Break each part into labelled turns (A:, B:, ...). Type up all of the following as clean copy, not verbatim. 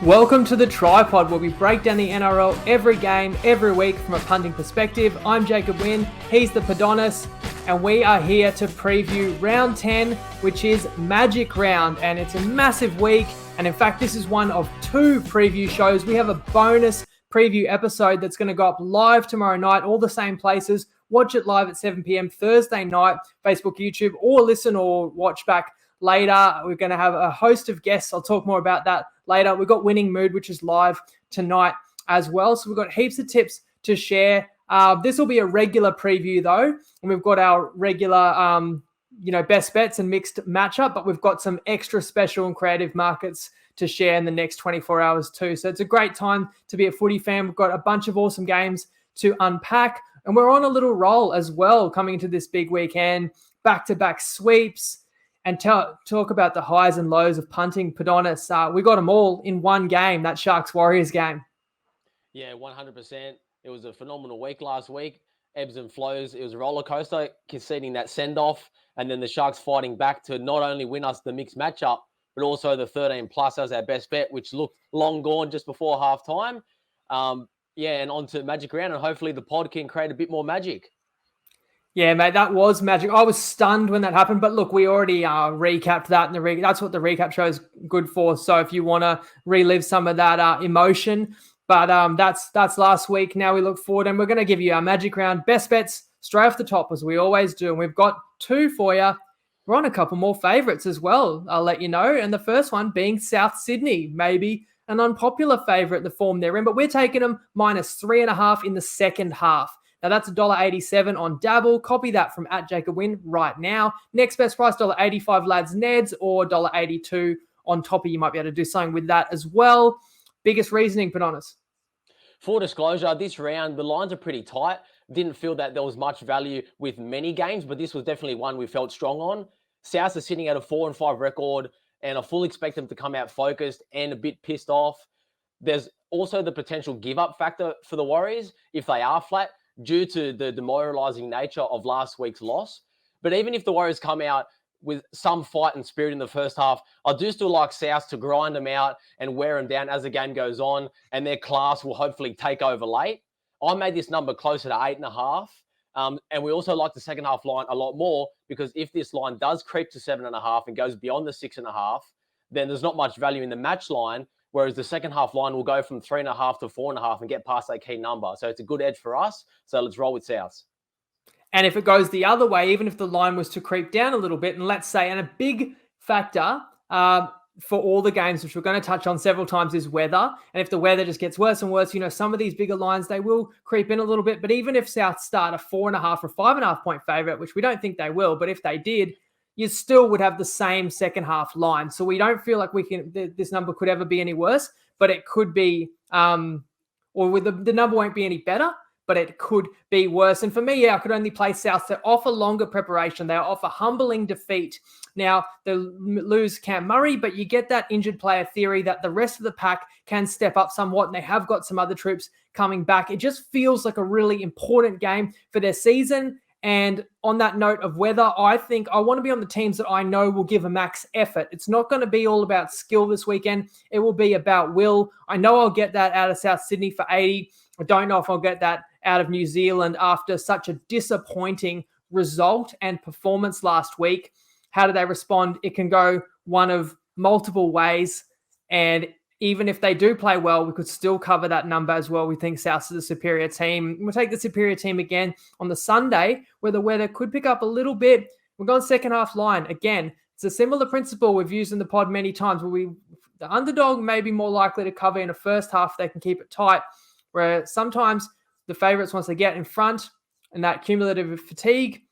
A: Welcome to the TryPod, where we break down the NRL every game, every week from a punting perspective. I'm Jacob Wynn, he's the Padonis, and we are here to preview round 10, which is Magic Round, and it's a massive week. And in fact, this is one of two preview shows. We have a bonus preview episode that's going to go up live tomorrow night, all the same places. Watch it live at 7 p.m. Thursday night, Facebook, YouTube, or listen or watch back later. We're going to have a host of guests. I'll talk more about that later. We've got Winning Mood, which is live tonight as well. So we've got heaps of tips to share. This will be a regular preview though. And we've got our regular, best bets and mixed matchup, but we've got some extra special and creative markets to share in the next 24 hours too. So it's a great time to be a footy fan. We've got a bunch of awesome games to unpack, and we're on a little roll as well coming into this big weekend. Back-to-back sweeps, and talk about the highs and lows of punting. Padonis, we got them all in one game, that Sharks-Warriors game.
B: Yeah, 100%. It was a phenomenal week last week. Ebbs and flows. It was a roller coaster, conceding that send-off, and then the Sharks fighting back to not only win us the mixed matchup, but also the 13+ as our best bet, which looked long gone just before halftime. And on to Magic Round, and hopefully the pod can create a bit more magic.
A: Yeah, mate, that was magic. I was stunned when that happened, but look, we already recapped that, and that's what the recap show is good for. So if you want to relive some of that emotion, but that's last week. Now we look forward, and we're going to give you our Magic Round best bets straight off the top, as we always do. And we've got two for you. We're on a couple more favourites as well, I'll let you know. And the first one being South Sydney, maybe an unpopular favourite, the form they're in, but we're taking them -3.5 in the second half. Now, that's $1.87 on Dabble. Copy that from @JacobWin right now. Next best price, $1.85 Lads Neds, or $1.82 on Toppy. You might be able to do something with that as well. Biggest reasoning, Padonis?
B: For disclosure, this round, the lines are pretty tight. Didn't feel that there was much value with many games, but this was definitely one we felt strong on. South are sitting at a 4-5 record, and I fully expect them to come out focused and a bit pissed off. There's also the potential give-up factor for the Warriors if they are flat, due to the demoralizing nature of last week's loss. But even if the Warriors come out with some fight and spirit in the first half, I do still like South to grind them out and wear them down as the game goes on, and their class will hopefully take over late. I made this number closer to 8.5. And we also like the second half line a lot more, because if this line does creep to 7.5 and goes beyond the 6.5, then there's not much value in the match line. Whereas the second half line will go from 3.5 to 4.5 and get past that key number. So it's a good edge for us. So let's roll with Souths.
A: And if it goes the other way, even if the line was to creep down a little bit, and let's say, and a big factor for all the games, which we're going to touch on several times, is weather. And if the weather just gets worse and worse, some of these bigger lines, they will creep in a little bit. But even if South start a 4.5 or 5.5 point favourite, which we don't think they will, but if they did, you still would have the same second half line. So we don't feel like this number could ever be any worse, but it could be, the number won't be any better, but it could be worse. And for me, I could only play South to offer longer preparation. They offer humbling defeat. Now, they lose Cam Murray, but you get that injured player theory that the rest of the pack can step up somewhat, and they have got some other troops coming back. It just feels like a really important game for their season. And on that note of weather, I think I want to be on the teams that I know will give a max effort. It's not going to be all about skill this weekend. It will be about will. I know I'll get that out of South Sydney for 80. I don't know if I'll get that out of New Zealand after such a disappointing result and performance last week. How do they respond? It can go one of multiple ways. And even if they do play well, we could still cover that number as well. We think South's is a superior team. We'll take the superior team again on the Sunday, where the weather could pick up a little bit. We're going second half line. Again, it's a similar principle we've used in the pod many times, where the underdog may be more likely to cover in the first half. They can keep it tight, where sometimes the favourites, once they get in front and that cumulative fatigue,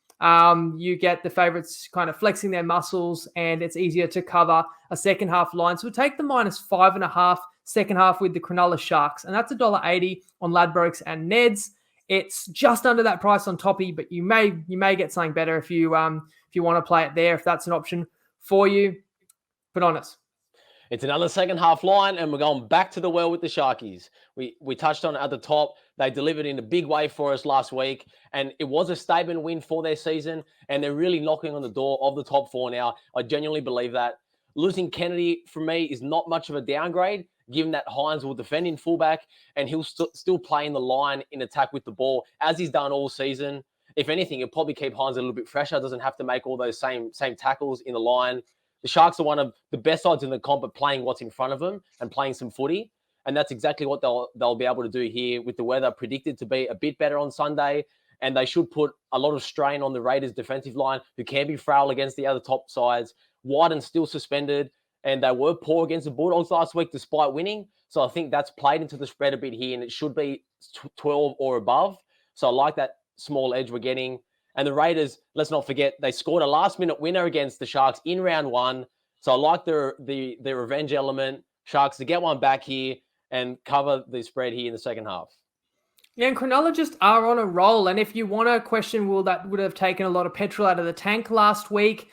A: you get the favourites kind of flexing their muscles, and it's easier to cover a second half line. So we'll take the -5.5 second half with the Cronulla Sharks, and that's $1.80 on Ladbrokes and Neds. It's just under that price on Toppy, but you may get something better if you want to play it there, if that's an option for you. But honest.
B: It's another second half line, and we're going back to the well with the Sharkies. We touched on it at the top. They delivered in a big way for us last week, and it was a statement win for their season, and they're really knocking on the door of the top four now. I genuinely believe that. Losing Kennedy, for me, is not much of a downgrade, given that Hines will defend in fullback and he'll still play in the line in attack with the ball, as he's done all season. If anything, it'll probably keep Hines a little bit fresher, doesn't have to make all those same tackles in the line. The Sharks are one of the best sides in the comp at playing what's in front of them and playing some footy. And that's exactly what they'll be able to do here, with the weather predicted to be a bit better on Sunday. And they should put a lot of strain on the Raiders' defensive line, who can be frail against the other top sides. Whiten's still suspended, and they were poor against the Bulldogs last week despite winning. So I think that's played into the spread a bit here, and it should be 12 or above. So I like that small edge we're getting. And the Raiders, let's not forget, they scored a last-minute winner against the Sharks in round 1. So I like the revenge element. Sharks to get one back here and cover the spread here in the second half.
A: Yeah, and Cronulla just are on a roll. And if you want to question, well, that would have taken a lot of petrol out of the tank last week,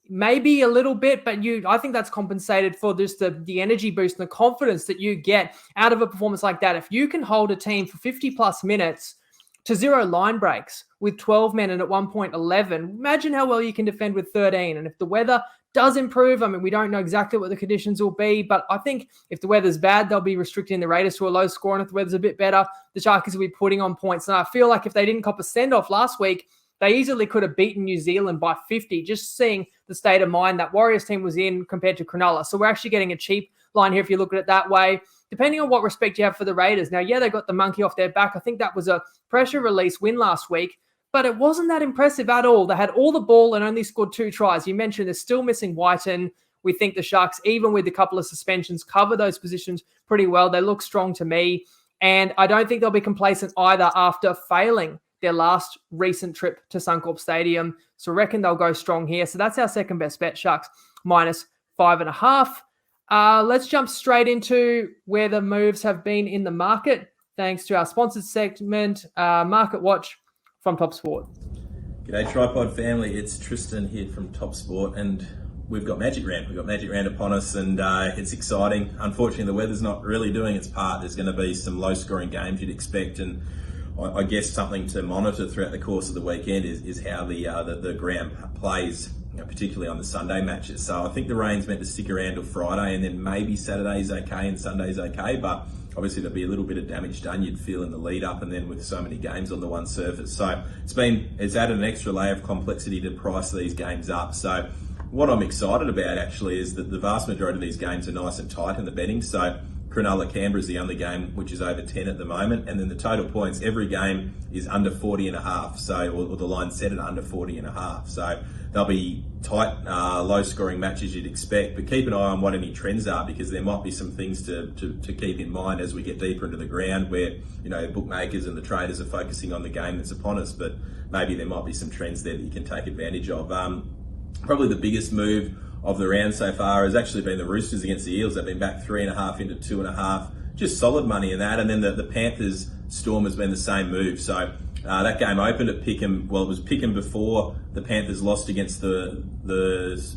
A: maybe a little bit, but I think that's compensated for just the energy boost and the confidence that you get out of a performance like that. If you can hold a team for 50-plus minutes to 0 line breaks with 12 men and at one point 11, imagine how well you can defend with 13. And if the weather does improve, I mean, we don't know exactly what the conditions will be, but I think if the weather's bad, they'll be restricting the Raiders to a low score, and if the weather's a bit better, the Sharkies will be putting on points. And I feel like if they didn't cop a send-off last week, they easily could have beaten New Zealand by 50, just seeing the state of mind that Warriors team was in compared to Cronulla. So we're actually getting a cheap line here if you look at it that way, depending on what respect you have for the Raiders. Now, yeah, they got the monkey off their back. I think that was a pressure release win last week, but it wasn't that impressive at all. They had all the ball and only scored 2 tries. You mentioned they're still missing Whiten. We think the Sharks, even with a couple of suspensions, cover those positions pretty well. They look strong to me, and I don't think they'll be complacent either after failing their last recent trip to Suncorp Stadium. So I reckon they'll go strong here. So that's our second best bet, Sharks minus 5.5. Let's jump straight into where the moves have been in the market, thanks to our sponsored segment, Market Watch from Top Sport.
C: G'day TryPod family, it's Tristan here from Top Sport, and we've got Magic Round. We've got Magic Round upon us, and it's exciting. Unfortunately, the weather's not really doing its part. There's going to be some low-scoring games you'd expect, and I guess something to monitor throughout the course of the weekend is how the ground plays, particularly on the Sunday matches. So I think the rain's meant to stick around till Friday, and then maybe Saturday's okay and Sunday's okay, but obviously there'll be a little bit of damage done, you'd feel, in the lead up, and then with so many games on the one surface. So it's added an extra layer of complexity to price these games up. So what I'm excited about actually is that the vast majority of these games are nice and tight in the betting. So Cronulla-Canberra is the only game which is over 10 at the moment, and then the total points, every game is under 40.5, so or the line set at under 40.5. So they'll be tight, low-scoring matches you'd expect, but keep an eye on what any trends are, because there might be some things to keep in mind as we get deeper into the ground, where bookmakers and the traders are focusing on the game that's upon us, but maybe there might be some trends there that you can take advantage of. Probably the biggest move of the round so far has actually been the Roosters against the Eels. They've been back 3.5 into 2.5, just solid money in that. And then the Panthers Storm has been the same move. So that game opened at Pickham. Well, it was Pickham before the Panthers lost against the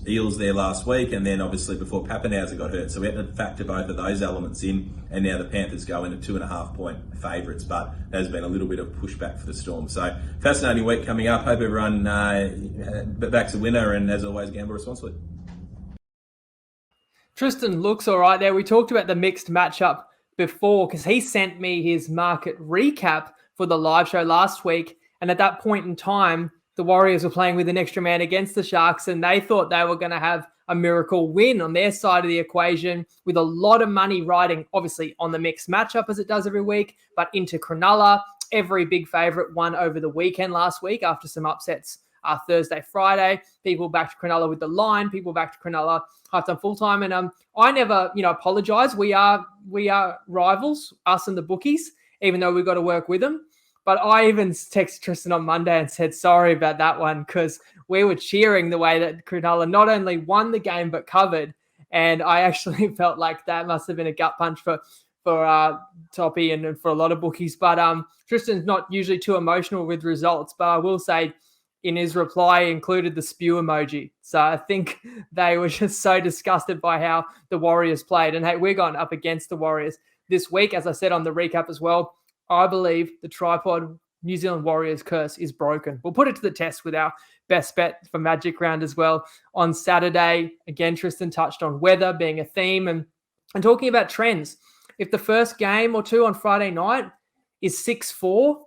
C: Eels there last week, and then obviously before Pappenhausen got hurt. So we had to factor both of those elements in, and now the Panthers go in at 2.5-point favourites, but there's been a little bit of pushback for the Storm. So fascinating week coming up. Hope everyone backs a winner, and as always, gamble responsibly.
A: Tristan looks all right there. We talked about the mixed matchup before because he sent me his market recap for the live show last week. And at that point in time, the Warriors were playing with an extra man against the Sharks, and they thought they were going to have a miracle win on their side of the equation, with a lot of money riding, obviously, on the mixed matchup as it does every week, but into Cronulla. Every big favourite won over the weekend last week after some upsets Thursday, Friday. People back to Cronulla with the line. People back to Cronulla halftime, full time. And I never, apologise. We are rivals, us and the bookies, even though we've got to work with them. But I even texted Tristan on Monday and said sorry about that one, because we were cheering the way that Cronulla not only won the game but covered. And I actually felt like that must have been a gut punch for Toppy and for a lot of bookies. But Tristan's not usually too emotional with results, but I will say, in his reply, included the spew emoji. So I think they were just so disgusted by how the Warriors played. And hey, we're going up against the Warriors this week. As I said on the recap as well, I believe the TryPod New Zealand Warriors curse is broken. We'll put it to the test with our best bet for Magic Round as well on Saturday. Again, Tristan touched on weather being a theme, and And talking about trends, if the first game or two on Friday night is 6-4,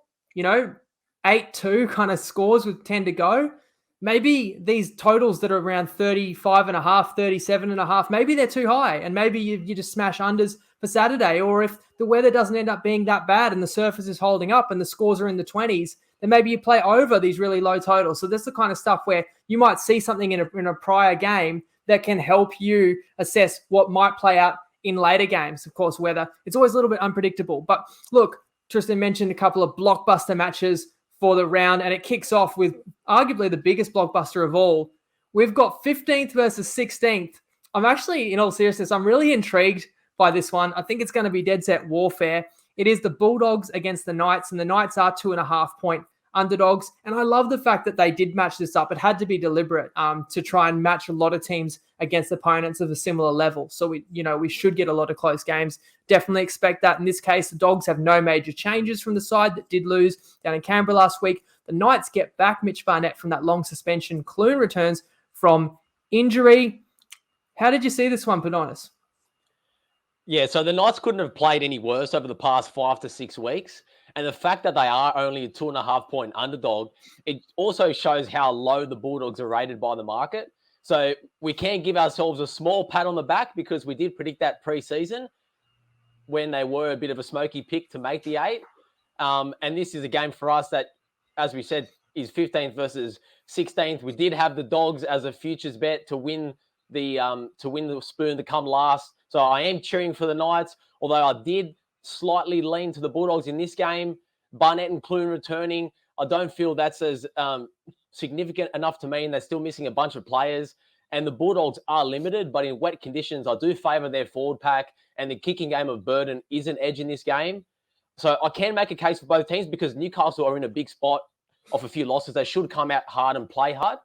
A: 8-2 kind of scores with 10 to go, maybe these totals that are around 35.5, 37.5, maybe they're too high. And maybe you just smash unders for Saturday. Or if the weather doesn't end up being that bad and the surface is holding up and the scores are in the 20s, then maybe you play over these really low totals. So that's the kind of stuff where you might see something in a prior game that can help you assess what might play out in later games. Of course, weather, it's always a little bit unpredictable. But look, Tristan mentioned a couple of blockbuster matches for the round, and it kicks off with arguably the biggest blockbuster of all. We've got 15th versus 16th. I'm actually, in all seriousness, I'm really intrigued by this one. I think it's going to be dead set warfare. It is the Bulldogs against the Knights, and the Knights are 2.5-point underdogs. And I love the fact that they did match this up. It had to be deliberate to try and match a lot of teams against opponents of a similar level. So we should get a lot of close games. Definitely expect that. In this case, the Dogs have no major changes from the side that did lose down in Canberra last week. The Knights get back Mitch Barnett from that long suspension. Clune returns from injury. How did you see this one, Padonis?
B: Yeah, so the Knights couldn't have played any worse over the past 5 to 6 weeks. And the fact that they are only a 2.5-point underdog, it also shows how low the Bulldogs are rated by the market. So we can give ourselves a small pat on the back because we did predict that pre-season when they were a bit of a smoky pick to make the 8. And this is a game for us that, as we said, is 15th versus 16th. We did have the Dogs as a futures bet to win the spoon to come last. So I am cheering for the Knights, although I did slightly lean to the Bulldogs in this game. Barnett and Clune returning, I don't feel that's as significant enough to mean they're still missing a bunch of players. And the Bulldogs are limited, but in wet conditions, I do favour their forward pack. And the kicking game of Burden is an edge in this game. So I can make a case for both teams because Newcastle are in a big spot off a few losses. They should come out hard and play hard.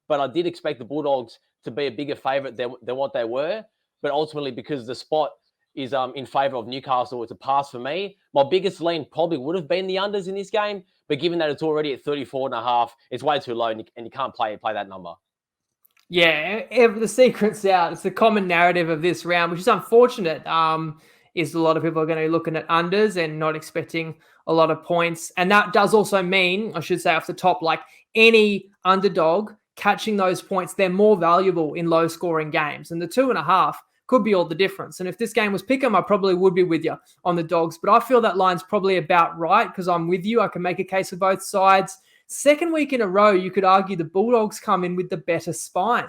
B: But I did expect the Bulldogs to be a bigger favourite than what they were. But ultimately, because the spot is in favour of Newcastle, it's a pass for me. My biggest lean probably would have been the unders in this game, but given that it's already at 34.5, it's way too low, and you can't play that number.
A: Yeah, the secret's out. It's the common narrative of this round, which is unfortunate. Is a lot of people are going to be looking at unders and not expecting a lot of points, and that does also mean, I should say off the top, like any underdog catching those points, they're more valuable in low-scoring games, and the 2.5 could be all the difference. And if this game was pick'em, I probably would be with you on the Dogs. But I feel that line's probably about right because I'm with you. I can make a case for both sides. Second week in a row, you could argue the Bulldogs come in with the better spine.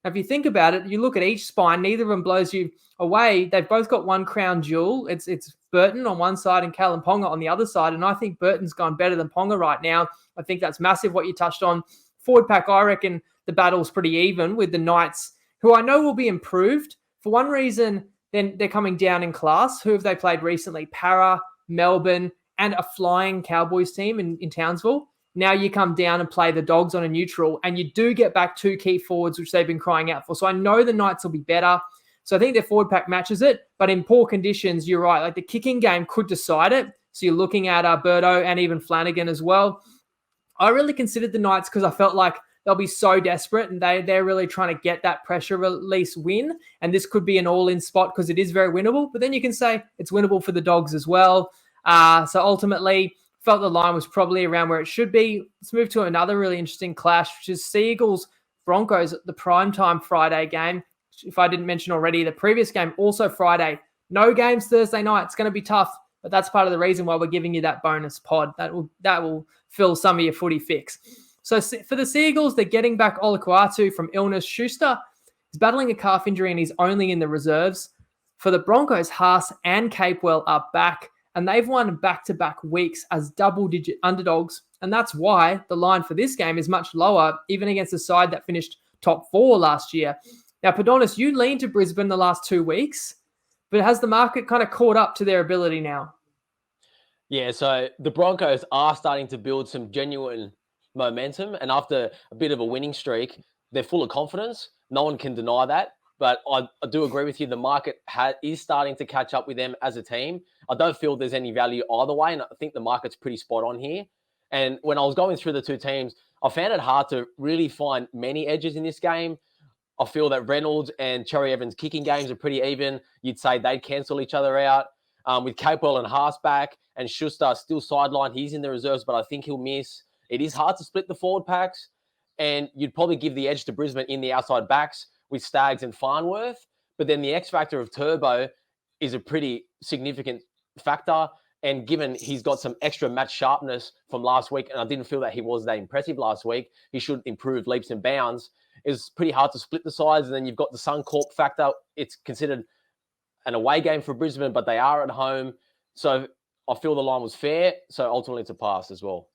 A: Now, if you think about it, you look at each spine, neither of them blows you away. They've both got one crown jewel. It's Burton on one side and Callum Ponga on the other side. And I think Burton's gone better than Ponga right now. I think that's massive what you touched on. Forward pack, I reckon the battle's pretty even with the Knights, who I know will be improved. For one reason, then they're coming down in class. Who have they played recently? Para, Melbourne, and a flying Cowboys team in Townsville. Now you come down and play the Dogs on a neutral, and you do get back 2 key forwards, which they've been crying out for. So I know the Knights will be better. So I think their forward pack matches it. But in poor conditions, you're right. Like the kicking game could decide it. So you're looking at Birdo and even Flanagan as well. I really considered the Knights because I felt like they'll be so desperate and they're really trying to get that pressure release win. And this could be an all-in spot because it is very winnable. But then you can say it's winnable for the Dogs as well. So ultimately, felt the line was probably around where it should be. Let's move to another really interesting clash, which is Seagulls Broncos at the primetime Friday game. If I didn't mention already, the previous game also Friday. No games Thursday night. It's going to be tough. But that's part of the reason why we're giving you that bonus pod. That will fill some of your footy fix. So for the Seagulls, they're getting back Olakuatu from illness. Schuster is battling a calf injury and he's only in the reserves. For the Broncos, Haas and Capewell are back, and they've won back-to-back weeks as double-digit underdogs, and that's why the line for this game is much lower, even against a side that finished top 4 last year. Now, Padonis, you leaned to Brisbane the last 2 weeks, but has the market kind of caught up to their ability now?
B: Yeah, so the Broncos are starting to build some genuine momentum, and after a bit of a winning streak, they're full of confidence. No one can deny that, but I do agree with you. The market is starting to catch up with them as a team. I don't feel there's any value either way, and I think the market's pretty spot on here. And when I was going through the two teams, I found it hard to really find many edges in this game. I feel that Reynolds and Cherry Evans' kicking games are pretty even. You'd say they'd cancel each other out. With Capewell and Haas back and Schuster still sidelined. He's in the reserves, but I think he'll miss. It is hard to split the forward packs, and you'd probably give the edge to Brisbane in the outside backs with Staggs and Farnworth. But then the X factor of Turbo is a pretty significant factor. And given he's got some extra match sharpness from last week, and I didn't feel that he was that impressive last week, he should improve leaps and bounds. It's pretty hard to split the sides. And then you've got the Suncorp factor. It's considered an away game for Brisbane, but they are at home. So I feel the line was fair. So ultimately it's a pass as well.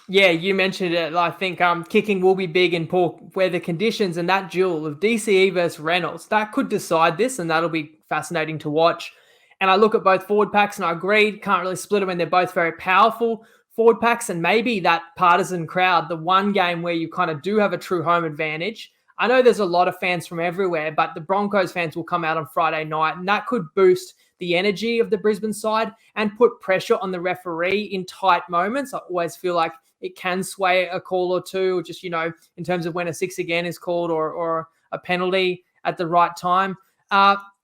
A: Yeah, you mentioned it. I think kicking will be big in poor weather conditions, and that duel of DCE versus Reynolds, that could decide this, and that'll be fascinating to watch. And I look at both forward packs, and I agree, can't really split them, and they're both very powerful forward packs, and maybe that partisan crowd, the one game where you kind of do have a true home advantage. I know there's a lot of fans from everywhere, but the Broncos fans will come out on Friday night, and that could boost the energy of the Brisbane side and put pressure on the referee in tight moments. I always feel like it can sway a call or two, just, in terms of when a 6 again is called or a penalty at the right time.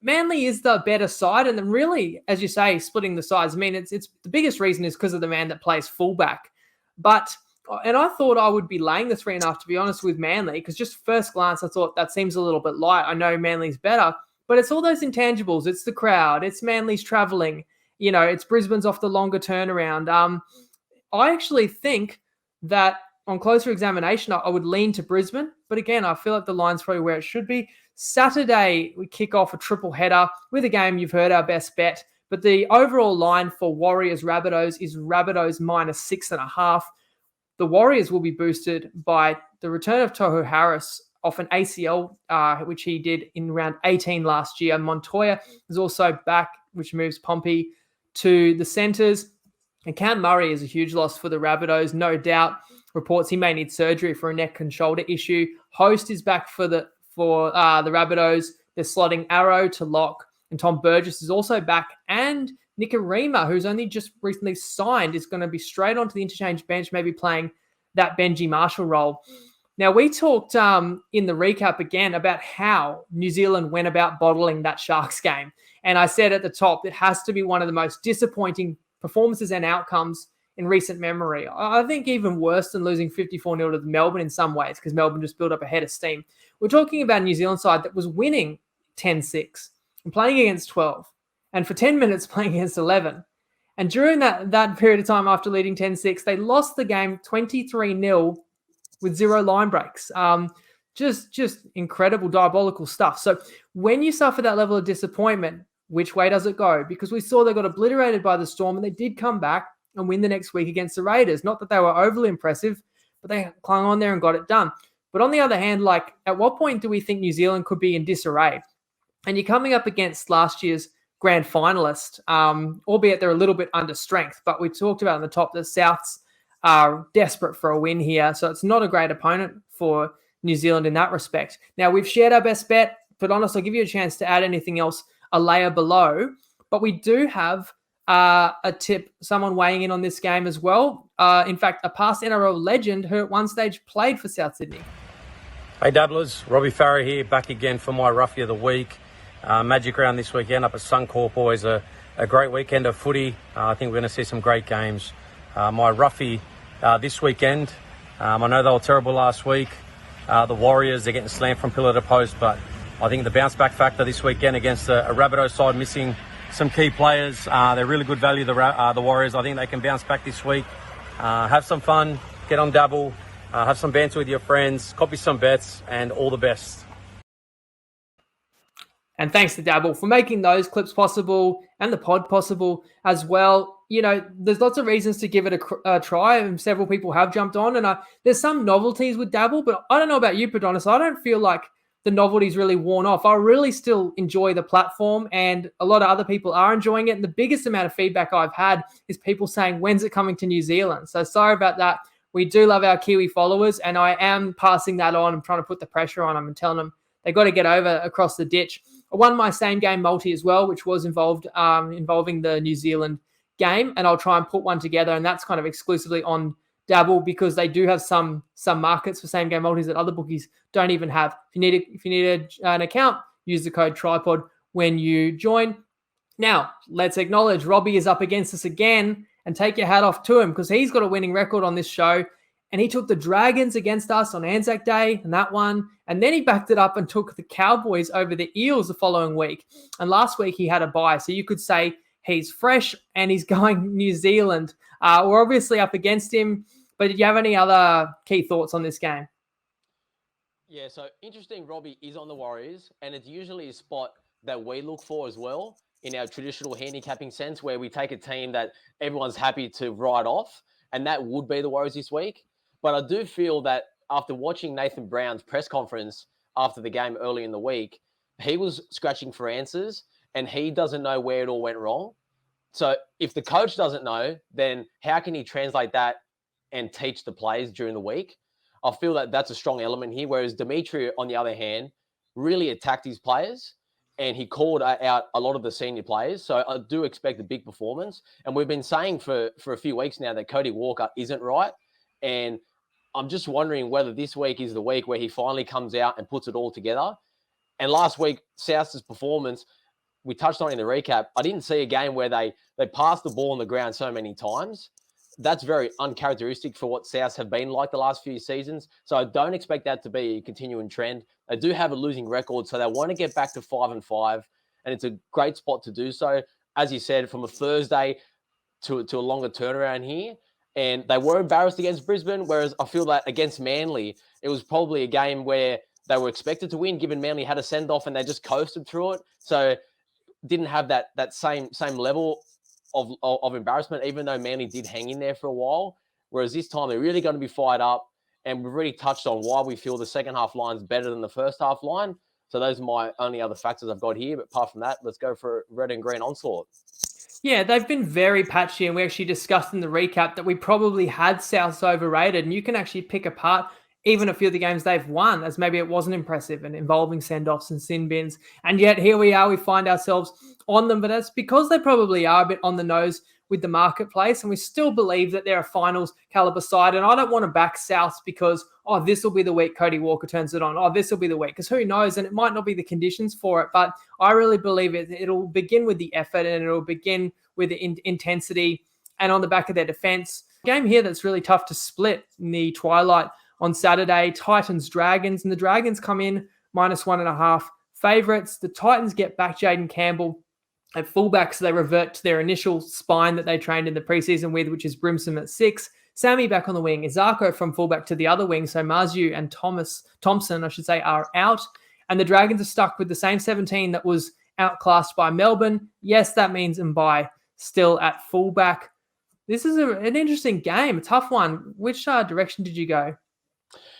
A: Manly is the better side, and then really, as you say, splitting the sides. I mean, it's the biggest reason is because of the man that plays fullback. And I thought I would be laying the 3.5, to be honest, with Manly, because just first glance, I thought that seems a little bit light. I know Manly's better, but it's all those intangibles. It's the crowd. It's Manly's travelling. It's Brisbane's off the longer turnaround. I actually think that on closer examination, I would lean to Brisbane. But again, I feel like the line's probably where it should be. Saturday, we kick off a triple header with a game you've heard our best bet. But the overall line for Warriors Rabbitohs is Rabbitohs -6.5. The Warriors will be boosted by the return of Tohu Harris off an ACL, which he did in round 18 last year. Montoya is also back, which moves Pompey to the centres. And Cam Murray is a huge loss for the Rabbitohs, no doubt. Reports he may need surgery for a neck and shoulder issue. Host is back for the Rabbitohs. They're slotting Arrow to lock, and Tom Burgess is also back. And Nikorima, who's only just recently signed, is going to be straight onto the interchange bench, maybe playing that Benji Marshall role. Now, we talked in the recap again about how New Zealand went about bottling that Sharks game. And I said at the top, it has to be one of the most disappointing performances and outcomes in recent memory. I think even worse than losing 54-0 to Melbourne in some ways, because Melbourne just built up a head of steam. We're talking about a New Zealand side that was winning 10-6 and playing against 12, and for 10 minutes playing against 11. And during that period of time after leading 10-6, they lost the game 23-0 with 0 line breaks. Just incredible, diabolical stuff. So when you suffer that level of disappointment, which way does it go? Because we saw they got obliterated by the Storm, and they did come back and win the next week against the Raiders. Not that they were overly impressive, but they clung on there and got it done. But on the other hand, at what point do we think New Zealand could be in disarray? And you're coming up against last year's grand finalist, albeit they're a little bit under strength. But we talked about on the top, the Souths are desperate for a win here. So it's not a great opponent for New Zealand in that respect. Now, we've shared our best bet, but honestly, I'll give you a chance to add anything else a layer below. But we do have a tip, someone weighing in on this game as well. In fact, a past NRL legend who at one stage played for South Sydney.
D: Hey Dabblers, Robbie Farrow here, back again for my roughie of the week. Magic round this weekend up at Suncorp, always a great weekend of footy. I think we're going to see some great games. My roughie this weekend, I know they were terrible last week. The Warriors, they're getting slammed from pillar to post, but I think the bounce back factor this weekend against a Rabbitohs side missing some key players, they're really good value, the Warriors. I think they can bounce back this week. Have some fun, get on Dabble, have some banter with your friends, copy some bets, and all the best.
A: And thanks to Dabble for making those clips possible and the pod possible as well. There's lots of reasons to give it a try, and several people have jumped on. And there's some novelties with Dabble, but I don't know about you, Padonis. I don't feel like the novelty's really worn off. I really still enjoy the platform, and a lot of other people are enjoying it. And the biggest amount of feedback I've had is people saying, when's it coming to New Zealand? So sorry about that. We do love our Kiwi followers, and I am passing that on. I'm trying to put the pressure on them and telling them they got to get over across the ditch. I won my same game multi as well, which was involving the New Zealand game, and I'll try and put one together, and that's kind of exclusively on Dabble, because they do have some markets for same game multis that other bookies don't even have. If you need an account, use the code TryPod when you join. Now, let's acknowledge Robbie is up against us again, and take your hat off to him, because he's got a winning record on this show. And he took the Dragons against us on Anzac Day and that one. And then he backed it up and took the Cowboys over the Eels the following week. And last week he had a bye. So you could say he's fresh and he's going New Zealand. We're obviously up against him. But did you have any other key thoughts on this game?
B: Yeah, so interesting, Robbie is on the Warriors, and it's usually a spot that we look for as well in our traditional handicapping sense, where we take a team that everyone's happy to write off, and that would be the Warriors this week. But I do feel that after watching Nathan Brown's press conference after the game early in the week, he was scratching for answers, and he doesn't know where it all went wrong. So if the coach doesn't know, then how can he translate that and teach the players during the week? I feel that that's a strong element here, whereas Dimitri, on the other hand, really attacked his players, and he called out a lot of the senior players. So I do expect a big performance. And we've been saying for a few weeks now that Cody Walker isn't right. And I'm just wondering whether this week is the week where he finally comes out and puts it all together. And last week, South's performance, we touched on in the recap, I didn't see a game where they passed the ball on the ground so many times. That's very uncharacteristic for what Souths have been like the last few seasons. So I don't expect that to be a continuing trend. They do have a losing record, so they want to get back to 5-5, and it's a great spot to do so. As you said, from a Thursday to a longer turnaround here. And they were embarrassed against Brisbane, whereas I feel that against Manly, it was probably a game where they were expected to win, given Manly had a send-off and they just coasted through it. So didn't have that same level of embarrassment, even though Manly did hang in there for a while. Whereas this time, they're really going to be fired up. And we've already touched on why we feel the second half line's better than the first half line. So those are my only other factors I've got here. But apart from that, let's go for a red and green onslaught.
A: Yeah, they've been very patchy, and we actually discussed in the recap that we probably had Souths overrated, and you can actually pick apart even a few of the games they've won as maybe it wasn't impressive and involving send-offs and sin bins. And yet here we are, we find ourselves on them, but that's because they probably are a bit on the nose with the marketplace, and we still believe that they're a finals caliber side. And I don't want to back Souths because, this will be the week Cody Walker turns it on. This will be the week, because who knows? And it might not be the conditions for it, but I really believe it'll begin with the effort, and it'll begin with the intensity and on the back of their defense. Game here that's really tough to split in the twilight on Saturday, Titans-Dragons, and the Dragons come in -1.5 favorites. The Titans get back Jaden Campbell at fullback, so they revert to their initial spine that they trained in the preseason with, which is Brimson at 6. Sammy back on the wing. Izako from fullback to the other wing, so Marzu and Thompson, are out. And the Dragons are stuck with the same 17 that was outclassed by Melbourne. Yes, that means Mbai still at fullback. This is an interesting game, a tough one. Which direction did you go?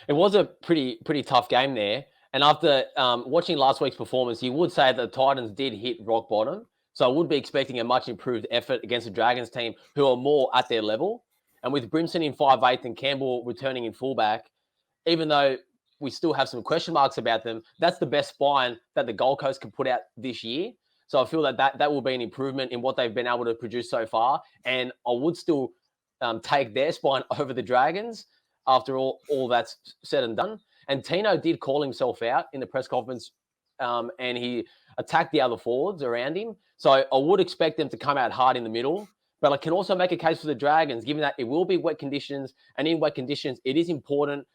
B: It was a pretty tough game there. And after watching last week's performance, you would say that the Titans did hit rock bottom. So I would be expecting a much improved effort against the Dragons team, who are more at their level. And with Brimson in 5'8" and Campbell returning in fullback, even though we still have some question marks about them, that's the best spine that the Gold Coast can put out this year. So I feel that will be an improvement in what they've been able to produce so far. And I would still take their spine over the Dragons after all that's said and done. And Tino did call himself out in the press conference, and he attacked the other forwards around him. So I would expect them to come out hard in the middle. But I can also make a case for the Dragons, given that it will be wet conditions. And in wet conditions, it is important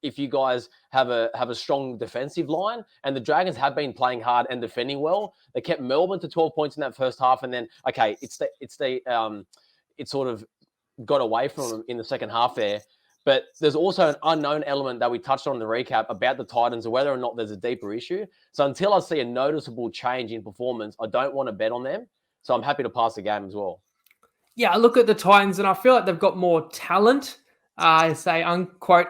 B: if you guys have a strong defensive line. And the Dragons have been playing hard and defending well. They kept Melbourne to 12 points in that first half. And then, it sort of got away from them in the second half there. But there's also an unknown element that we touched on in the recap about the Titans, or whether or not there's a deeper issue. So until I see a noticeable change in performance, I don't want to bet on them. So I'm happy to pass the game as well.
A: Yeah, I look at the Titans and I feel like they've got more talent. I say, unquote,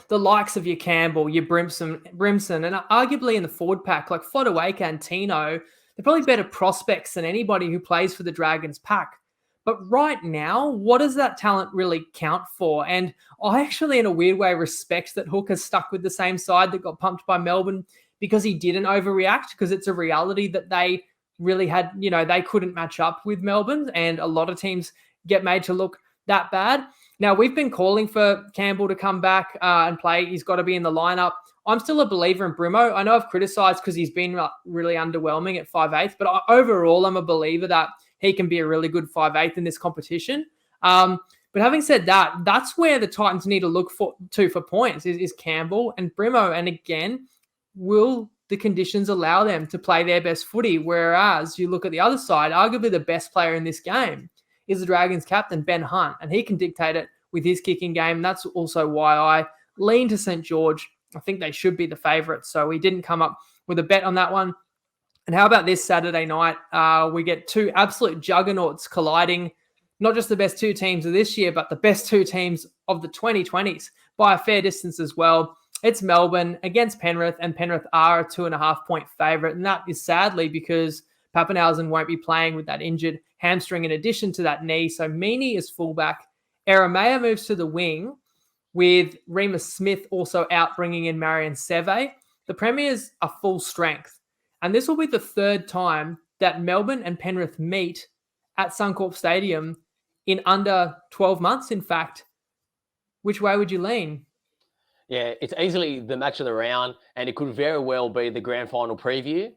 A: the likes of your Campbell, your Brimson, and arguably in the forward pack, like Fodawaker and Tino, they're probably better prospects than anybody who plays for the Dragons pack. But right now, what does that talent really count for? And I actually, in a weird way, respect that Hooker's stuck with the same side that got pumped by Melbourne, because he didn't overreact, because it's a reality that they really had, they couldn't match up with Melbourne, and a lot of teams get made to look that bad. Now, we've been calling for Campbell to come back and play. He's got to be in the lineup. I'm still a believer in Brimo. I know I've criticised because he's been really underwhelming at 5'8", but overall, I'm a believer that he can be a really good 5'8" in this competition. But having said that, that's where the Titans need to look for points is Campbell and Brimo. And again, will the conditions allow them to play their best footy? Whereas you look at the other side, arguably the best player in this game is the Dragons captain, Ben Hunt, and he can dictate it with his kicking game. That's also why I lean to St. George. I think they should be the favourites. So we didn't come up with a bet on that one. And how about this Saturday night? We get two absolute juggernauts colliding. Not just the best two teams of this year, but the best two teams of the 2020s by a fair distance as well. It's Melbourne against Penrith, and Penrith are a 2.5-point favourite. And that is sadly because Pappenhausen won't be playing with that injured hamstring in addition to that knee. So Meaney is fullback. Eremea moves to the wing with Remus Smith also out, bringing in Marion Seve. The Premiers are full strength. And this will be the third time that Melbourne and Penrith meet at Suncorp Stadium in under 12 months, in fact. Which way would you lean?
B: Yeah, it's easily the match of the round, and it could very well be the grand final preview.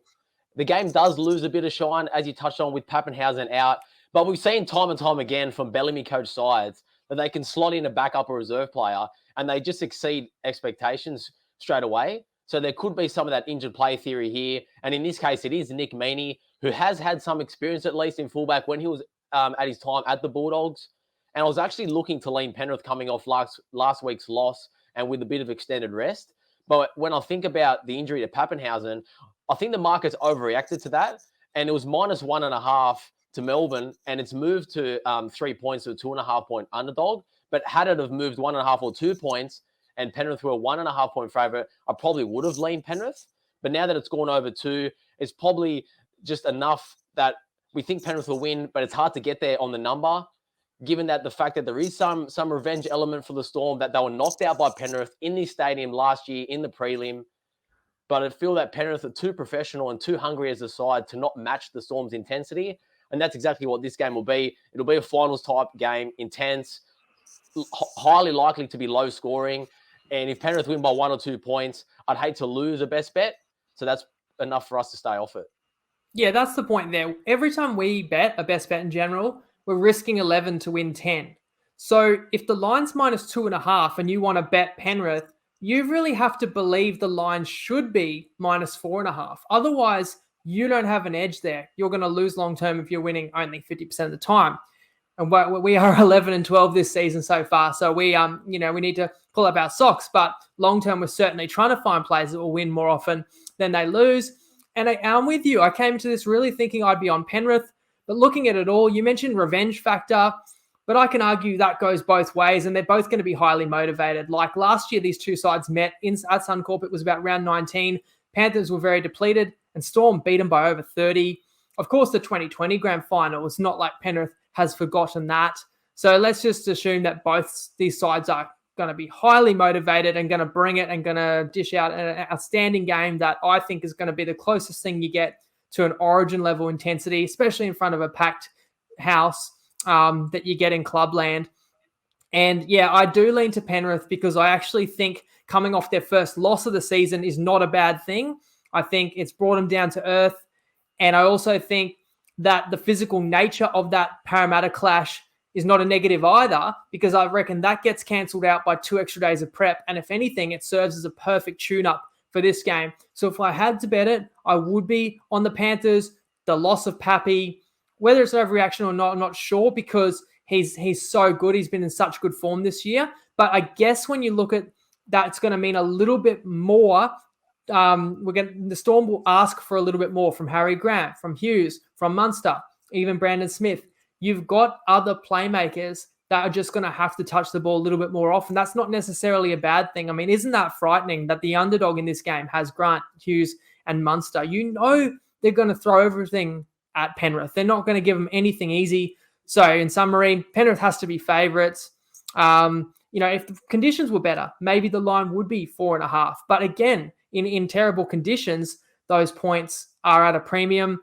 B: The game does lose a bit of shine, as you touched on, with Pappenhausen out, but we've seen time and time again from Bellamy coach sides that they can slot in a backup or reserve player, and they just exceed expectations straight away. So there could be some of that injured play theory here, and in this case, it is Nick Meaney, who has had some experience at least in fullback when he was at his time at the Bulldogs. And I was actually looking to lean Penrith coming off last week's loss and with a bit of extended rest. But when I think about the injury to Pappenhausen, I think the market's overreacted to that. And it was -1.5 to Melbourne, and it's moved to 3 points to a 2.5-point underdog. But had it have moved 1.5 or 2 points and Penrith were a 1.5-point favourite, I probably would have leaned Penrith. But now that it's gone over 2, it's probably just enough that we think Penrith will win, but it's hard to get there on the number, given that the fact that there is some revenge element for the Storm, that they were knocked out by Penrith in this stadium last year in the prelim. But I feel that Penrith are too professional and too hungry as a side to not match the Storm's intensity. And that's exactly what this game will be. It'll be a finals-type game, intense, highly likely to be low scoring. And if Penrith win by 1 or 2 points, I'd hate to lose a best bet. So that's enough for us to stay off it.
A: Yeah, that's the point there. Every time we bet, a best bet in general, we're risking 11 to win 10. So if the line's -2.5 and you want to bet Penrith, you really have to believe the line should be -4.5. Otherwise, you don't have an edge there. You're going to lose long-term if you're winning only 50% of the time. And we are 11 and 12 this season so far. So we need to pull up our socks. But long-term, we're certainly trying to find players that will win more often than they lose. And I'm with you. I came to this really thinking I'd be on Penrith. But looking at it all, you mentioned revenge factor. But I can argue that goes both ways, and they're both going to be highly motivated. Like last year, these two sides met at Suncorp. It was about round 19. Panthers were very depleted, and Storm beat them by over 30. Of course, the 2020 grand final, it's not like Penrith has forgotten that. So let's just assume that both these sides are going to be highly motivated and going to bring it and going to dish out an outstanding game that I think is going to be the closest thing you get to an Origin level intensity, especially in front of a packed house that you get in Clubland. And yeah, I do lean to Penrith because I actually think coming off their first loss of the season is not a bad thing. I think it's brought them down to earth. And I also think that the physical nature of that Parramatta clash is not a negative either, because I reckon that gets cancelled out by 2 extra days of prep. And if anything, it serves as a perfect tune-up for this game. So if I had to bet it, I would be on the Panthers. The loss of Pappy, whether it's an overreaction or not, I'm not sure, because he's so good. He's been in such good form this year. But I guess when you look at that, it's going to mean a little bit more. The Storm will ask for a little bit more from Harry Grant, from Hughes, from Munster, even Brandon Smith. You've got other playmakers that are just going to have to touch the ball a little bit more often. That's not necessarily a bad thing. I mean, isn't that frightening that the underdog in this game has Grant, Hughes, and Munster? You know they're going to throw everything at Penrith. They're not going to give them anything easy. So in summary, Penrith has to be favourites. If the conditions were better, maybe the line would be 4.5. But again, in terrible conditions, those points are at a premium.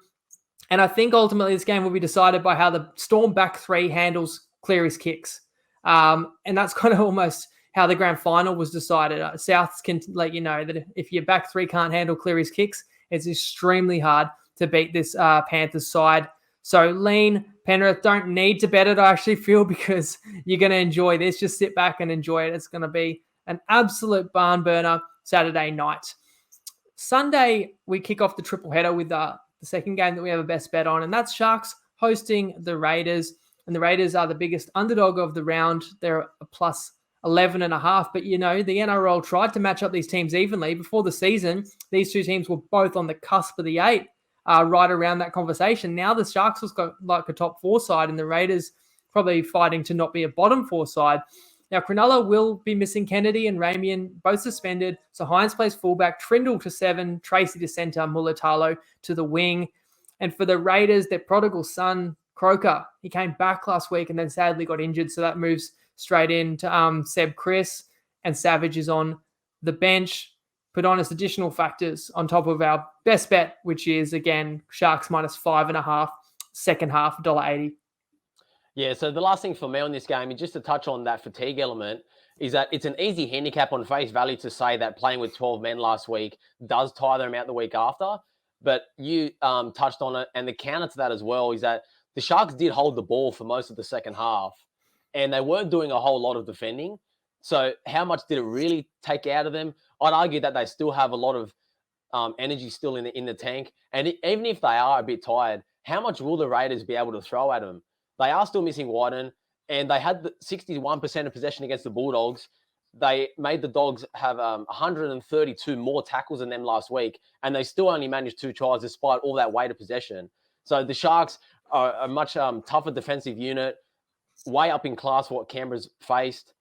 A: And I think ultimately this game will be decided by how the Storm back three handles Cleary's kicks. And that's kind of almost how the grand final was decided. Souths can let you know that if your back three can't handle Cleary's kicks, it's extremely hard to beat this Panthers side. So lean, Penrith, don't need to bet it, I actually feel, because you're going to enjoy this. Just sit back and enjoy it. It's going to be an absolute barn burner Saturday night. Sunday, we kick off the triple header with the second game that we have a best bet on, and that's Sharks hosting the Raiders. And the Raiders are the biggest underdog of the round. They're a plus 11.5. But, the NRL tried to match up these teams evenly. Before the season, these two teams were both on the cusp of the 8. Right around that conversation. Now the Sharks has got like a top 4 side, and the Raiders probably fighting to not be a bottom 4 side. Now Cronulla will be missing Kennedy and Ramian, both suspended. So Hines plays fullback, Trindle to 7, Tracy to centre, Mulatalo to the wing. And for the Raiders, their prodigal son, Croker, he came back last week and then sadly got injured. So that moves straight into Seb Chris, and Savage is on the bench. Put on as additional factors on top of our best bet, which is, again, Sharks minus 5.5, second half, $1.80.
B: Yeah, so the last thing for me on this game is just to touch on that fatigue element, is that it's an easy handicap on face value to say that playing with 12 men last week does tire them out the week after. But you touched on it, and the counter to that as well is that the Sharks did hold the ball for most of the second half, and they weren't doing a whole lot of defending. So how much did it really take out of them? I'd argue that they still have a lot of energy still in the tank. And even if they are a bit tired, how much will the Raiders be able to throw at them? They are still missing Wyden, and they had 61% of possession against the Bulldogs. They made the Dogs have 132 more tackles than them last week, and they still only managed 2 tries despite all that weight of possession. So the Sharks are a much tougher defensive unit, way up in class what Canberra's faced.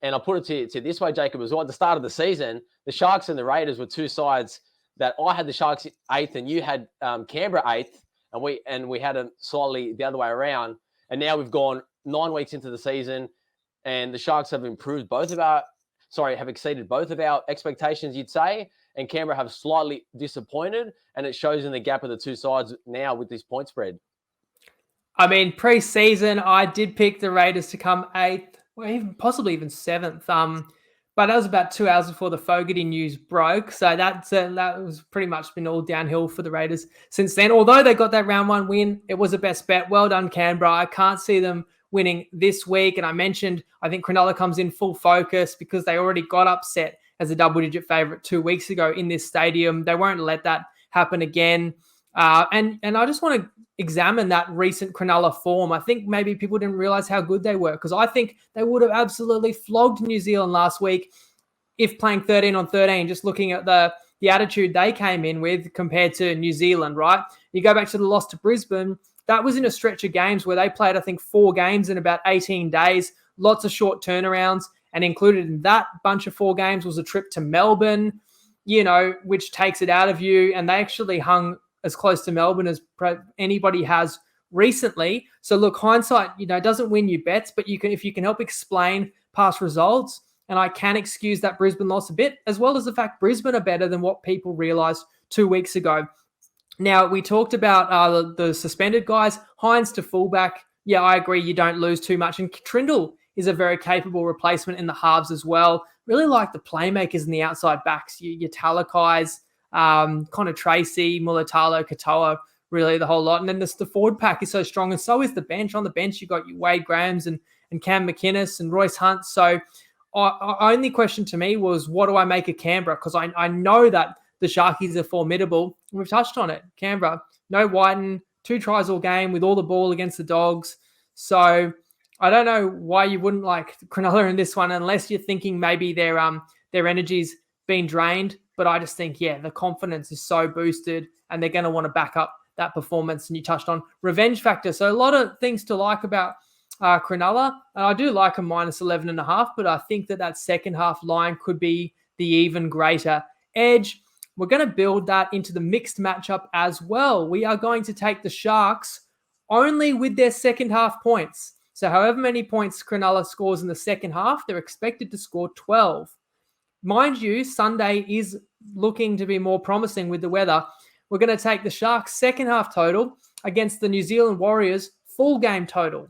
B: And I'll put it to this way, Jacob, as well. At the start of the season, the Sharks and the Raiders were 2 sides that I had the Sharks 8th and you had Canberra 8th, and we had them slightly the other way around. And now we've gone 9 weeks into the season, and the Sharks have exceeded both of our expectations, you'd say, and Canberra have slightly disappointed, and it shows in the gap of the 2 sides now with this point spread.
A: I mean, pre-season, I did pick the Raiders to come 8th. Well, possibly even 7th. But that was about 2 hours before the Fogarty news broke. So that was pretty much been all downhill for the Raiders since then. Although they got that round 1 win, it was a best bet. Well done, Canberra. I can't see them winning this week. And I mentioned, I think Cronulla comes in full focus because they already got upset as a double-digit favourite 2 weeks ago in this stadium. They won't let that happen again. And I just want to examine that recent Cronulla form. I think maybe people didn't realise how good they were, because I think they would have absolutely flogged New Zealand last week if playing 13 on 13, just looking at the attitude they came in with compared to New Zealand, right? You go back to the loss to Brisbane, that was in a stretch of games where they played, I think, 4 games in about 18 days, lots of short turnarounds, and included in that bunch of 4 games was a trip to Melbourne, which takes it out of you, and they actually hung as close to Melbourne as anybody has recently. So look, hindsight, doesn't win you bets, but if you can help explain past results, and I can excuse that Brisbane loss a bit, as well as the fact Brisbane are better than what people realised 2 weeks ago. Now, we talked about the suspended guys, Hines to fullback. Yeah, I agree, you don't lose too much. And Trindle is a very capable replacement in the halves as well. Really like the playmakers in the outside backs, your Talakais, Connor Tracy, Mulatalo, Katoa, really the whole lot. And then the forward pack is so strong, and so is the bench. On the bench, you've got Wade Grahams and Cam McInnes and Royce Hunt. So only question to me was, what do I make of Canberra? Because I know that the Sharkies are formidable. We've touched on it. Canberra, no Wyden, 2 tries all game with all the ball against the Dogs. So I don't know why you wouldn't like Cronulla in this one, unless you're thinking maybe their energy's been drained. But I just think, the confidence is so boosted, and they're going to want to back up that performance. And you touched on revenge factor. So a lot of things to like about Cronulla. And I do like a minus 11.5, but I think that second half line could be the even greater edge. We're going to build that into the mixed matchup as well. We are going to take the Sharks only with their second half points. So however many points Cronulla scores in the second half, they're expected to score 12. Mind you, Sunday is looking to be more promising with the weather. We're going to take the Sharks' second half total against the New Zealand Warriors' full game total,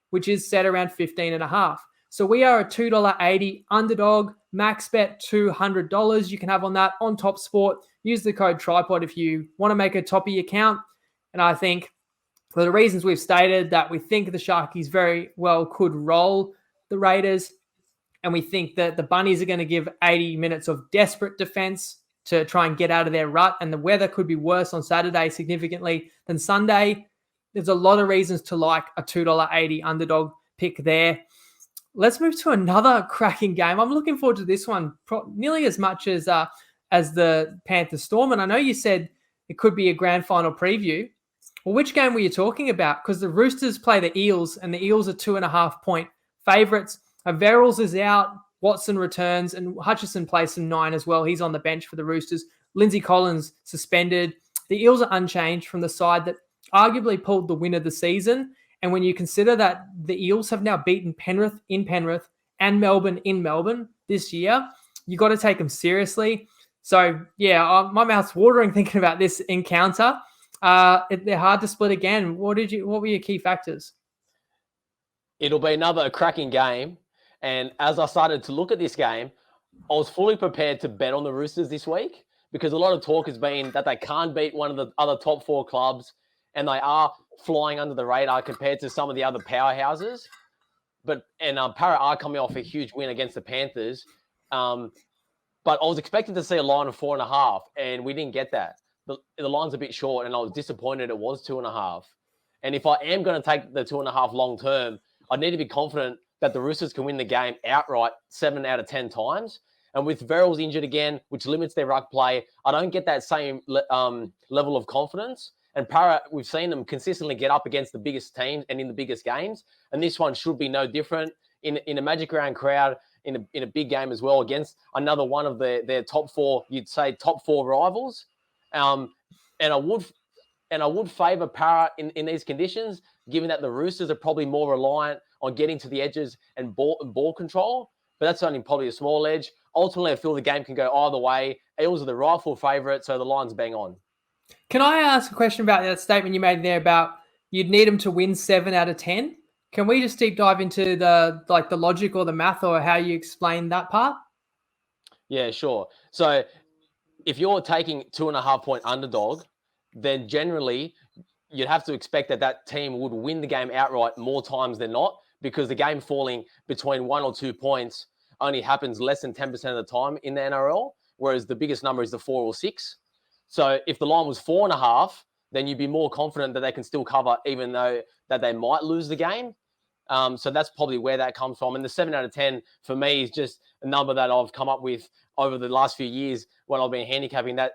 A: which is set around 15.5. So we are a $2.80 underdog, max bet $200. You can have on that on Top Sport. Use the code TryPod if you want to make a toppy account. And I think for the reasons we've stated, that we think the Sharkies very well could roll the Raiders, and we think that the Bunnies are going to give 80 minutes of desperate defense to try and get out of their rut, and the weather could be worse on Saturday significantly than Sunday. There's a lot of reasons to like a $2.80 underdog pick there. Let's move to another cracking game. I'm looking forward to this one nearly as much as the Panthers Storm. And I know you said it could be a grand final preview. Well, which game were you talking about? Because the Roosters play the Eels, and the Eels are 2.5-point favourites. Verrills is out, Watson returns, and Hutchison plays some 9 as well. He's on the bench for the Roosters. Lindsay Collins suspended. The Eels are unchanged from the side that arguably pulled the win of the season. And when you consider that the Eels have now beaten Penrith in Penrith and Melbourne in Melbourne this year, you got to take them seriously. So, yeah, my mouth's watering thinking about this encounter. They're hard to split again. What were your key factors?
B: It'll be another cracking game. And as I started to look at this game, I was fully prepared to bet on the Roosters this week, because a lot of talk has been that they can't beat one of the other top 4 clubs, and they are flying under the radar compared to some of the other powerhouses. Para are coming off a huge win against the Panthers. But I was expecting to see a line of 4.5, and we didn't get that. The line's a bit short, and I was disappointed it was 2.5. And if I am going to take the 2.5 long term, I need to be confident that the Roosters can win the game outright 7 out of 10 times. And with Verrills injured again, which limits their ruck play, I don't get that same level of confidence. And Para, we've seen them consistently get up against the biggest teams and in the biggest games. And this one should be no different in a Magic Round crowd, in a big game as well, against another one of their top 4, you'd say top 4 rivals. And I would favour Para in these conditions, given that the Roosters are probably more reliant on getting to the edges and ball control. But that's only probably a small edge. Ultimately, I feel the game can go either way. Eels are the rightful favourite, so the line's bang on.
A: Can I ask a question about that statement you made there about you'd need them to win 7 out of 10? Can we just deep dive into the logic or the math or how you explain that part?
B: Yeah, sure. So if you're taking 2.5-point underdog, then generally you'd have to expect that team would win the game outright more times than not, because the game falling between 1 or 2 points only happens less than 10% of the time in the NRL, whereas the biggest number is the 4 or 6. So if the line was 4.5, then you'd be more confident that they can still cover, even though that they might lose the game. So that's probably where that comes from. And the 7 out of 10 for me is just a number that I've come up with over the last few years when I've been handicapping. That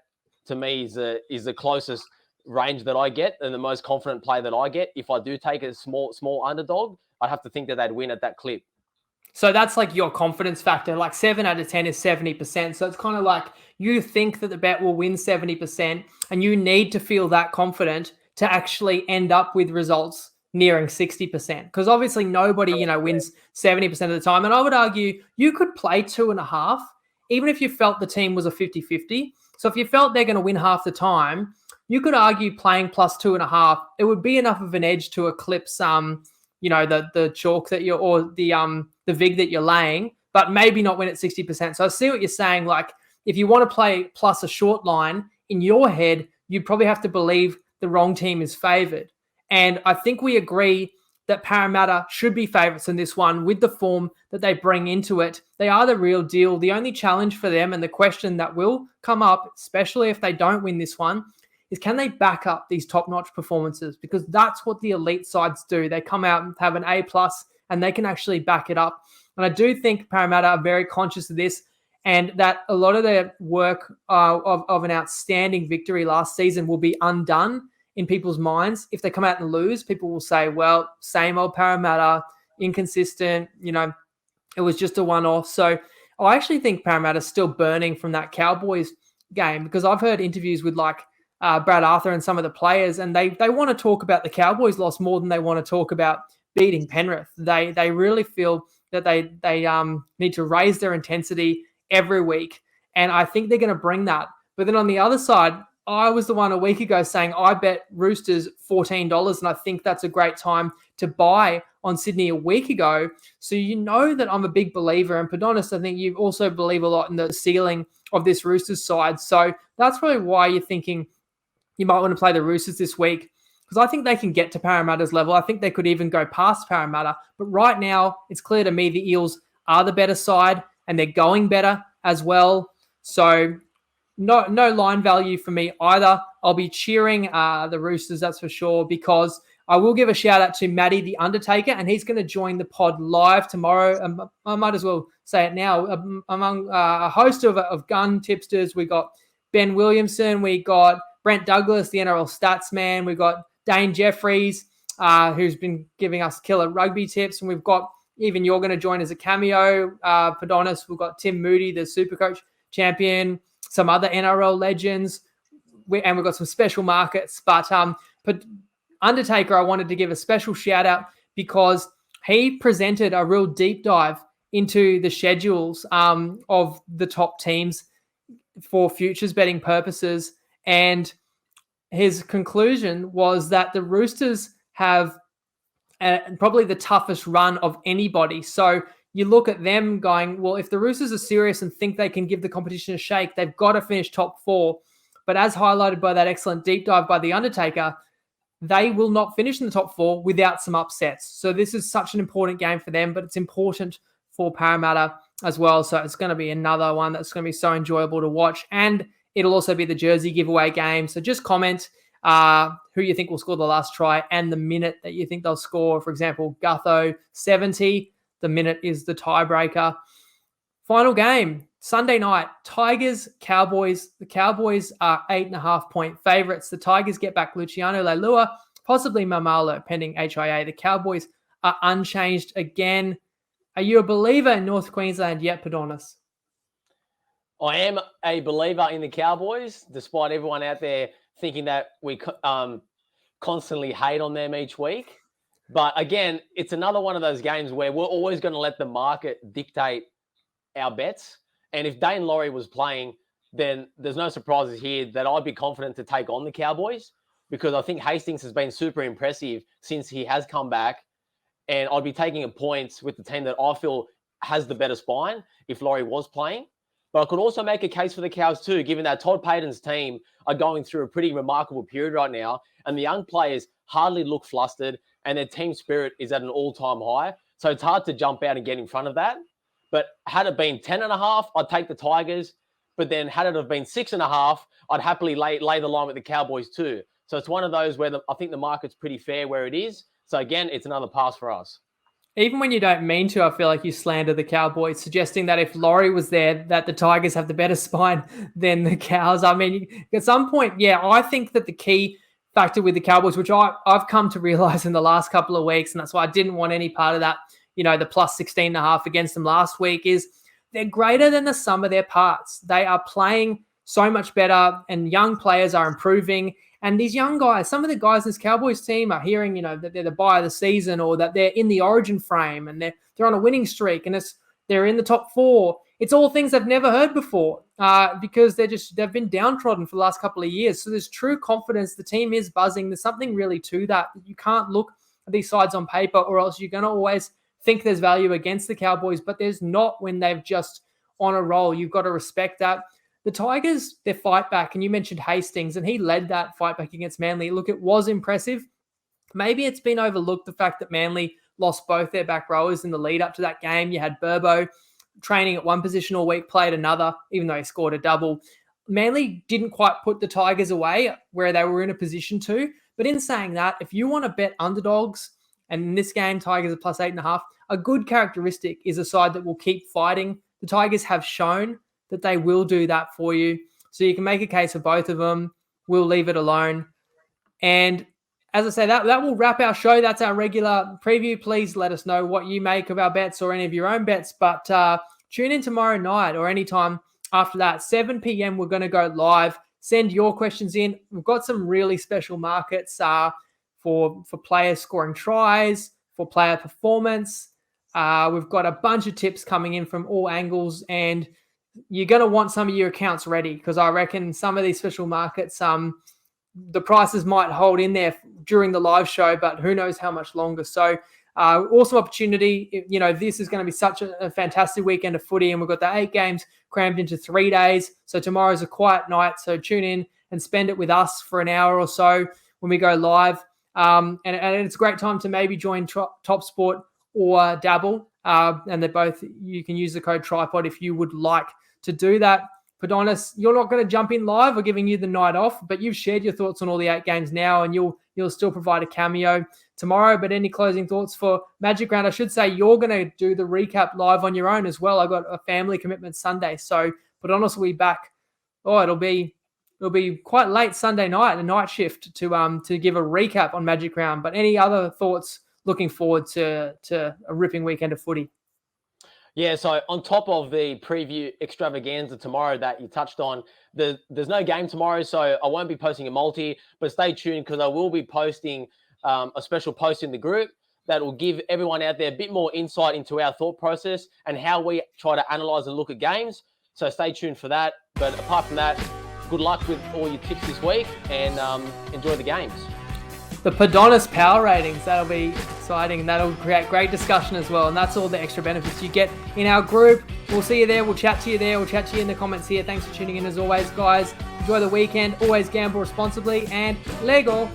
B: to me is the closest range that I get and the most confident play that I get. If I do take a small underdog, I'd have to think that they'd win at that clip.
A: So that's like your confidence factor. Like 7 out of 10 is 70%. So it's kind of like you think that the bet will win 70%, and you need to feel that confident to actually end up with results nearing 60%. Because obviously nobody, wins 70% of the time. And I would argue you could play 2.5, even if you felt the team was a 50-50. So if you felt they're going to win half the time, you could argue playing plus 2.5. It would be enough of an edge to eclipse the chalk that you're, or the vig that you're laying, but maybe not win at 60%. So I see what you're saying. Like if you want to play plus a short line in your head, you'd probably have to believe the wrong team is favored. And I think we agree that Parramatta should be favourites in this one with the form that they bring into it. They are the real deal. The only challenge for them, and the question that will come up, especially if they don't win this one, is can they back up these top-notch performances? Because that's what the elite sides do. They come out and have an A+, and they can actually back it up. And I do think Parramatta are very conscious of this, and that a lot of their work of an outstanding victory last season will be undone in people's minds. If they come out and lose, people will say, well, same old Parramatta, inconsistent, it was just a one-off. So I actually think Parramatta's still burning from that Cowboys game, because I've heard interviews with Brad Arthur and some of the players, and they want to talk about the Cowboys loss more than they want to talk about beating Penrith. They really feel that they need to raise their intensity every week, and I think they're going to bring that. But then on the other side, I was the one a week ago saying I bet Roosters $14, and I think that's a great time to buy on Sydney a week ago. So you know that I'm a big believer. And Padonis, I think you also believe a lot in the ceiling of this Roosters side. So that's probably why you're thinking you might want to play the Roosters this week, because I think they can get to Parramatta's level. I think they could even go past Parramatta. But right now, it's clear to me the Eels are the better side, and they're going better as well. So no line value for me either. I'll be cheering the Roosters, that's for sure, because I will give a shout out to Matty the Undertaker, and he's going to join the pod live tomorrow. I might as well say it now. Among a host of gun tipsters, we got Ben Williamson, we got Brent Douglas, the NRL stats man, we got Dane Jeffries, who's been giving us killer rugby tips, and we've got, even you're going to join as a cameo, Padonis. We've got Tim Moody, the Supercoach champion, some other NRL legends, and we've got some special markets. But Undertaker, I wanted to give a special shout out because he presented a real deep dive into the schedules of the top teams for futures betting purposes. And his conclusion was that the Roosters have probably the toughest run of anybody. So you look at them going, well, if the Roosters are serious and think they can give the competition a shake, they've got to finish top 4. But as highlighted by that excellent deep dive by The Undertaker, they will not finish in the top 4 without some upsets. So this is such an important game for them, but it's important for Parramatta as well. So it's going to be another one that's going to be so enjoyable to watch. And it'll also be the jersey giveaway game. So just comment who you think will score the last try and the minute that you think they'll score. For example, Gutho 70. The minute is the tiebreaker. Final game, Sunday night, Tigers, Cowboys. The Cowboys are 8.5-point favourites. The Tigers get back Luciano Leilua, possibly Mamalo, pending HIA. The Cowboys are unchanged again. Are you a believer in North Queensland yet, Padonis?
B: I am a believer in the Cowboys, despite everyone out there thinking that we constantly hate on them each week. But again, it's another one of those games where we're always going to let the market dictate our bets. And if Dane Laurie was playing, then there's no surprises here that I'd be confident to take on the Cowboys, because I think Hastings has been super impressive since he has come back. And I'd be taking a points with the team that I feel has the better spine if Laurie was playing. But I could also make a case for the Cows too, given that Todd Payten's team are going through a pretty remarkable period right now, and the young players hardly look flustered, and their team spirit is at an all-time high. So it's hard to jump out and get in front of that. But had it been 10.5, I'd take the Tigers. But then had it have been 6.5, I'd happily lay the line with the Cowboys too. So it's one of those where I think the market's pretty fair where it is. So again, it's another pass for us.
A: Even when you don't mean to, I feel like you slander the Cowboys, suggesting that if Laurie was there, that the Tigers have the better spine than the Cows. I mean, at some point, yeah, I think that the key factor with the Cowboys, which I've come to realize in the last couple of weeks, and that's why I didn't want any part of that, the plus 16.5 against them last week, is they're greater than the sum of their parts. They are playing so much better, and young players are improving. And these young guys, some of the guys in this Cowboys team are hearing, that they're the buy of the season, or that they're in the origin frame and they're on a winning streak and they're in the top 4. It's all things they've never heard before because they've been downtrodden for the last couple of years. So there's true confidence. The team is buzzing. There's something really to that. You can't look at these sides on paper, or else you're going to always think there's value against the Cowboys, but there's not when they've just on a roll. You've got to respect that. The Tigers, their fight back, and you mentioned Hastings, and he led that fight back against Manly. Look, it was impressive. Maybe it's been overlooked, the fact that Manly lost both their back rowers in the lead up to that game. You had Burbo training at one position all week, played another, even though he scored a double. Manly didn't quite put the Tigers away where they were in a position to. But in saying that, if you want to bet underdogs, and in this game, Tigers are plus 8.5, a good characteristic is a side that will keep fighting. The Tigers have shown that they will do that for you. So you can make a case for both of them. We'll leave it alone. And as I say, that will wrap our show. That's our regular preview. Please let us know what you make of our bets or any of your own bets. But tune in tomorrow night or anytime after that. 7 p.m. we're going to go live. Send your questions in. We've got some really special markets for players scoring tries, for player performance. We've got a bunch of tips coming in from all angles, and you're going to want some of your accounts ready, because I reckon some of these special markets, the prices might hold in there during the live show, but who knows how much longer. So awesome opportunity. This is going to be such a fantastic weekend of footy, and we've got the 8 games crammed into 3 days. So tomorrow's a quiet night. So tune in and spend it with us for an hour or so when we go live. And it's a great time to maybe join Top Sport or Dabble. And they're both, you can use the code TryPod if you would like to do that. Padonis, you're not going to jump in live. We're giving you the night off, but you've shared your thoughts on all the 8 games now, and you'll still provide a cameo tomorrow. But any closing thoughts for Magic Round? I should say you're going to do the recap live on your own as well. I got a family commitment Sunday, so Padonis will be back. Oh, it'll be quite late Sunday night, a night shift to give a recap on Magic Round. But any other thoughts? Looking forward to a ripping weekend of footy.
B: Yeah, so on top of the preview extravaganza tomorrow that you touched on, there's no game tomorrow, so I won't be posting a multi, but stay tuned because I will be posting a special post in the group that will give everyone out there a bit more insight into our thought process and how we try to analyze and look at games. So stay tuned for that. But apart from that, good luck with all your tips this week and enjoy the games.
A: The Padonis power ratings, that'll be exciting, and that'll create great discussion as well. And that's all the extra benefits you get in our group. We'll see you there. We'll chat to you there. We'll chat to you in the comments here. Thanks for tuning in as always, guys. Enjoy the weekend. Always gamble responsibly, and Lego.